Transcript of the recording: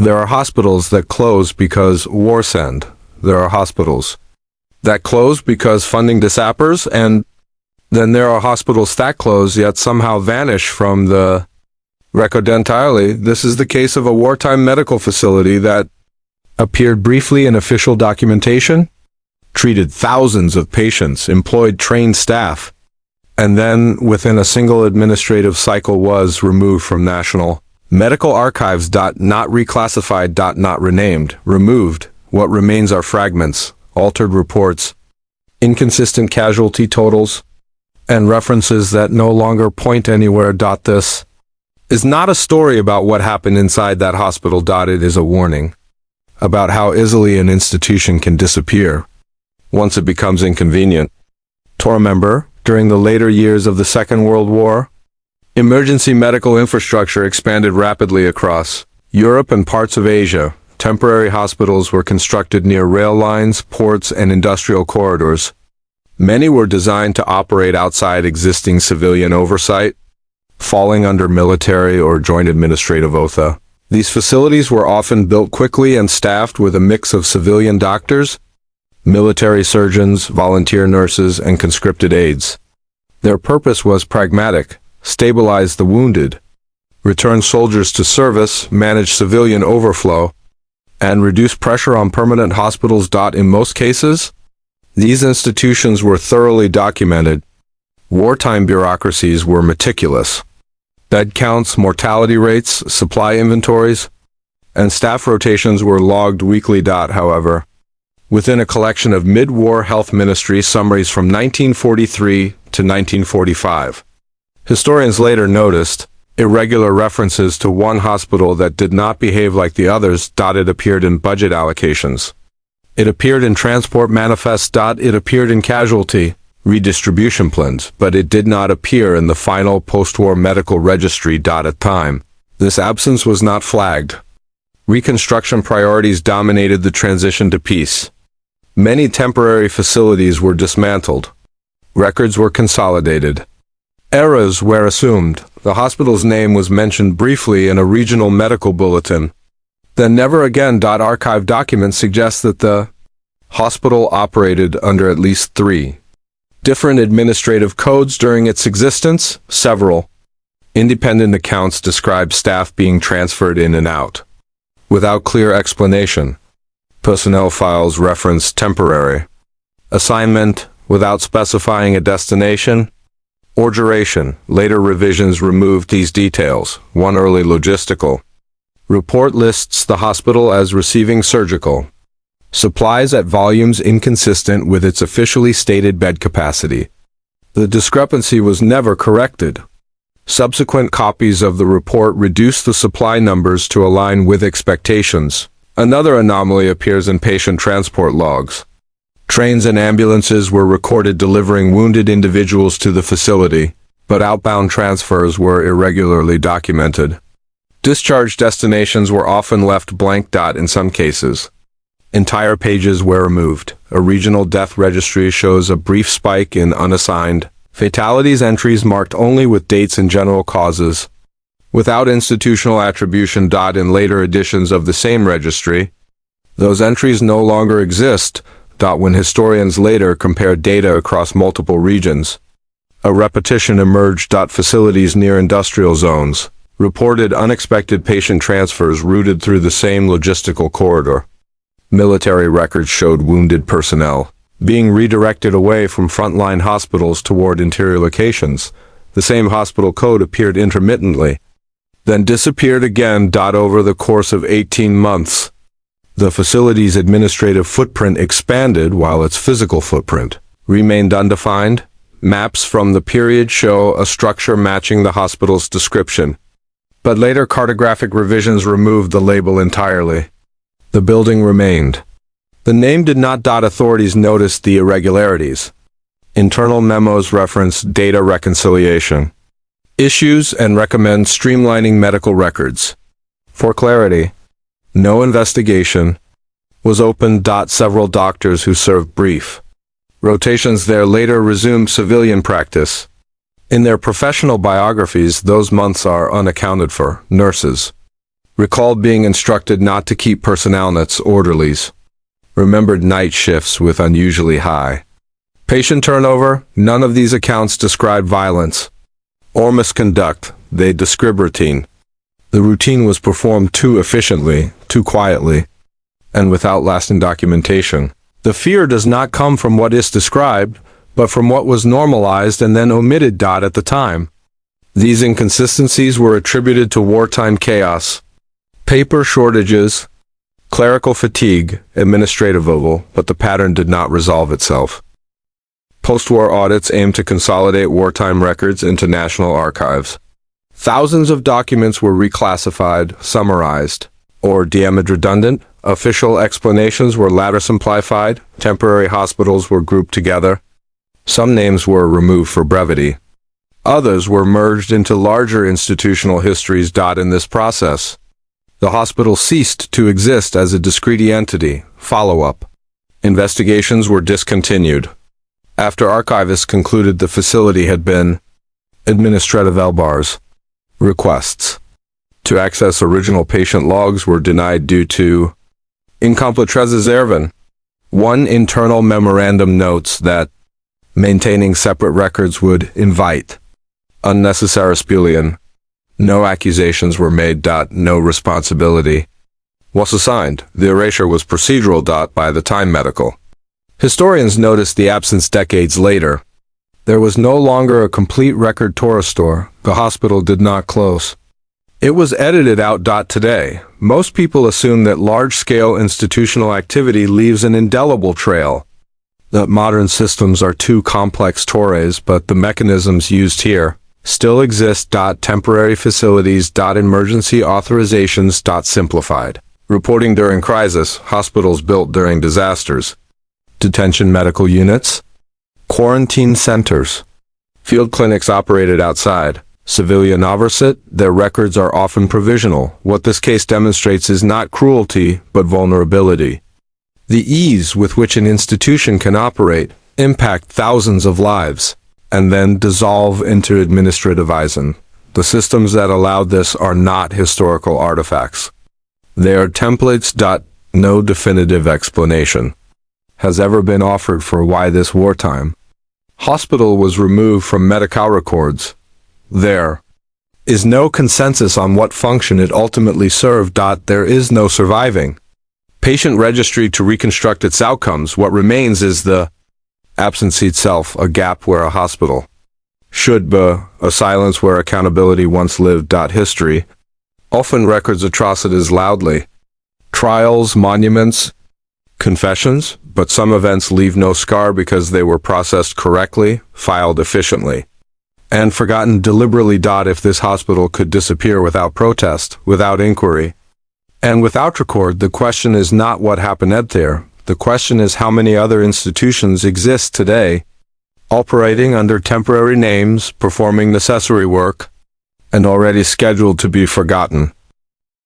There are hospitals that close because wars end. There are hospitals that close because funding disappears, and then there are hospitals that close yet somehow vanish from the record entirely. This is the case of a wartime medical facility that appeared briefly in official documentation, treated thousands of patients, employed trained staff, and then within a single administrative cycle was removed from National Medical Archives. Not reclassified. Not renamed. Removed. What remains are fragments, altered reports, inconsistent casualty totals, and references that no longer point anywhere. This is not a story about what happened inside that hospital. It is a warning about how easily an institution can disappear once it becomes inconvenient. To remember, during the later years of the Second World War, emergency medical infrastructure expanded rapidly across Europe and parts of Asia. Temporary hospitals were constructed near rail lines, ports, and industrial corridors. Many were designed to operate outside existing civilian oversight, falling under military or joint administrative oath. These facilities were often built quickly and staffed with a mix of civilian doctors, military surgeons, volunteer nurses, and conscripted aides. Their purpose was pragmatic: stabilize the wounded, return soldiers to service, manage civilian overflow, and reduce pressure on permanent hospitals. In most cases, these institutions were thoroughly documented. Wartime bureaucracies were meticulous. Bed counts, mortality rates, supply inventories, and staff rotations were logged weekly. However, within a collection of mid-war health ministry summaries from 1943 to 1945, historians later noticed irregular references to one hospital that did not behave like the others. It appeared in budget allocations. It appeared in transport manifests. It appeared in casualty redistribution plans, but it did not appear in the final post-war medical registry. At time, this absence was not flagged. Reconstruction priorities dominated the transition to peace. Many temporary facilities were dismantled. Records were consolidated. Eras were assumed. The hospital's name was mentioned briefly in a regional medical bulletin, then never again. Archive documents suggest that the hospital operated under at least 3 different administrative codes during its existence. Several independent accounts describe staff being transferred in and out without clear explanation. Personnel files reference temporary assignment without specifying a destination or duration. Later revisions removed these details. One early logistical report lists the hospital as receiving surgical supplies at volumes inconsistent with its officially stated bed capacity. The discrepancy was never corrected. Subsequent copies of the report reduced the supply numbers to align with expectations. Another anomaly appears in patient transport logs. Trains and ambulances were recorded delivering wounded individuals to the facility, but outbound transfers were irregularly documented. Discharge destinations were often left blank. In some cases, entire pages were removed. A regional death registry shows a brief spike in unassigned fatalities entries marked only with dates and general causes, without institutional attribution. In later editions of the same registry, those entries no longer exist. When historians later compared data across multiple regions, a repetition emerged. Facilities near industrial zones reported unexpected patient transfers routed through the same logistical corridor. Military records showed wounded personnel being redirected away from frontline hospitals toward interior locations. The same hospital code appeared intermittently, then disappeared again. Over the course of 18 months, the facility's administrative footprint expanded while its physical footprint remained undefined. Maps from the period show a structure matching the hospital's description, but later cartographic revisions removed the label entirely. The building remained. The name did not. Authorities noticed the irregularities. Internal memos reference data reconciliation issues and recommend streamlining medical records. For clarity, no investigation was opened. Several doctors who served brief rotations there later resumed civilian practice. In their professional biographies, those months are unaccounted for. Nurses Recalled being instructed not to keep personnelnets orderlies. Remembered night shifts with unusually high patient turnover. None of these accounts describe violence or misconduct. They describe routine. The routine was performed too efficiently, too quietly, and without lasting documentation. The fear does not come from what is described, but from what was normalized and then omitted. At the time, these inconsistencies were attributed to wartime chaos, paper shortages, clerical fatigue, administrative evil, but the pattern did not resolve itself. Postwar audits aimed to consolidate wartime records into national archives. Thousands of documents were reclassified, summarized, or deemed redundant. Official explanations were later simplified. Temporary hospitals were grouped together. Some names were removed for brevity. Others were merged into larger institutional histories. In this process, the hospital ceased to exist as a discrete entity. Follow-up investigations were discontinued. After archivists concluded the facility had been administrative LBARs, requests to access original patient logs were denied due to incompletrezes. One internal memorandum notes that maintaining separate records would invite unnecessary spulion. No accusations were made. No responsibility was assigned. The erasure was procedural. By the time medical historians noticed the absence decades later, there was no longer a complete record store. The hospital did not close. It was edited out. Today, most people assume that large-scale institutional activity leaves an indelible trail, that modern systems are too complex torres, but the mechanisms used here still exist. Temporary facilities. Emergency authorizations. Simplified reporting during crisis. Hospitals built during disasters. Detention medical units. Quarantine centers. Field clinics operated outside. Civilian oversight. Their records are often provisional. What this case demonstrates is not cruelty, but vulnerability. The ease with which an institution can operate, impact thousands of lives, and then dissolve into administrativizing. The systems that allowed this are not historical artifacts. They are templates. No definitive explanation has ever been offered for why this wartime hospital was removed from medical records. There is no consensus on what function it ultimately served. There is no surviving patient registry to reconstruct its outcomes. What remains is the absence itself, a gap where a hospital should be, a silence where accountability once lived. History often records atrocities loudly. Trials, monuments, confessions, but some events leave no scar because they were processed correctly, filed efficiently, and forgotten deliberately. If this hospital could disappear without protest, without inquiry, and without record, the question is not what happened there. The question is how many other institutions exist today, operating under temporary names, performing necessary work, and already scheduled to be forgotten.